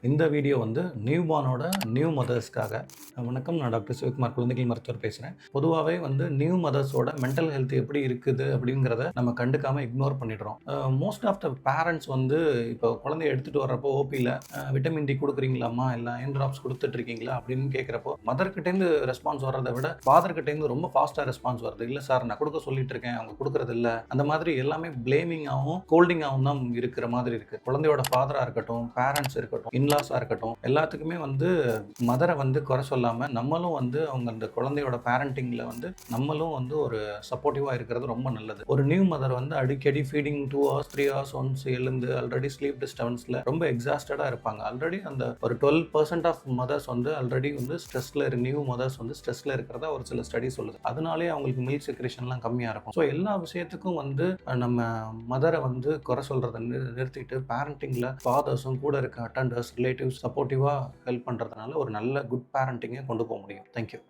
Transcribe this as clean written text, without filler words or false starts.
இந்த வீடியோ வந்து நியூபார்னோட நியூ மதர்ஸ்க்காக. வணக்கம், நான் டாக்டர் சிவகுமார், குழந்தைகள் மருத்துவர் பேசுகிறேன். பொதுவாகவே வந்து நியூ மதர்ஸோட மென்டல் ஹெல்த் எப்படி இருக்குது அப்படிங்கிறத நம்ம கண்டுக்காமல் இக்னோர் பண்ணிடுறோம். மோஸ்ட் ஆஃப் த பேரண்ட்ஸ் வந்து இப்போ குழந்தைய எடுத்துகிட்டு வர்றப்போ ஓபியில் விட்டமின் டி கொடுக்குறீங்களாம்மா, இல்லை அயன் ட்ராப்ஸ் கொடுத்துட்ருக்கீங்களா அப்படின்னு கேட்குறப்போ மதர்கிட்டேருந்து ரெஸ்பான்ஸ் வர்றதை விட ஃபாதர்கிட்டேருந்து ரொம்ப ஃபாஸ்ட்டாக ரெஸ்பான்ஸ் வருது. இல்லை சார், நான் கொடுக்க சொல்லிட்டு இருக்கேன், அவங்க கொடுக்குறது இல்லை. அந்த மாதிரி எல்லாமே பிளேமிங்காகவும் கோல்டிங்காகவும் தான் இருக்கிற மாதிரி இருக்குது. குழந்தையோட ஃபாதராக இருக்கட்டும், பேரண்ட்ஸ் இருக்கட்டும், இன்லாஸாக இருக்கட்டும், எல்லாத்துக்குமே வந்து மதரை வந்து குறை சொல்லாமல் நம்மளும் வந்து அவங்க அந்த குழந்தையோட பேரண்டிங்கில் வந்து நம்மளும் வந்து ஒரு சப்போர்ட்டிவாக இருக்கிறது ரொம்ப நல்லது. ஒரு நியூ மதர் வந்து அடிக்கடி ஃபீடிங் 2 hours 3 hours ஒன்ஸ் எழுந்து ஆல்ரெடி ஸ்லீப் டிஸ்டர்பன்ஸில் ரொம்ப எக்ஸாஸ்டடாக இருப்பாங்க. ஆல்ரெடி அந்த ஒரு 12% ஆஃப் மதர்ஸ் வந்து ஆல்ரெடி வந்து ஸ்ட்ரெஸ்ஸில் நியூ மதர்ஸ் வந்து ஸ்ட்ரெஸ்ஸில் இருக்கிறதா ஒரு சில ஸ்டடி சொல்லுது. அதனாலே அவங்களுக்கு மில்க் செக்ரேஷன்லாம் கம்மியாக இருக்கும். ஸோ எல்லா விஷயத்துக்கும் வந்து நம்ம மதரை வந்து குறை சொல்கிறத நிறுத்திட்டு பேரண்டிங்கில் ஃபாதர்ஸும் கூட இருக்க அட்டண்டர்ஸ், ரிலேட்டிவ்ஸ் சப்போர்ட்டிவாக ஹெல்ப் பண்ணுறதுனால ஒரு நல்ல குட் பேரண்டிங்கை கொண்டு போக முடியும். தேங்க்யூ.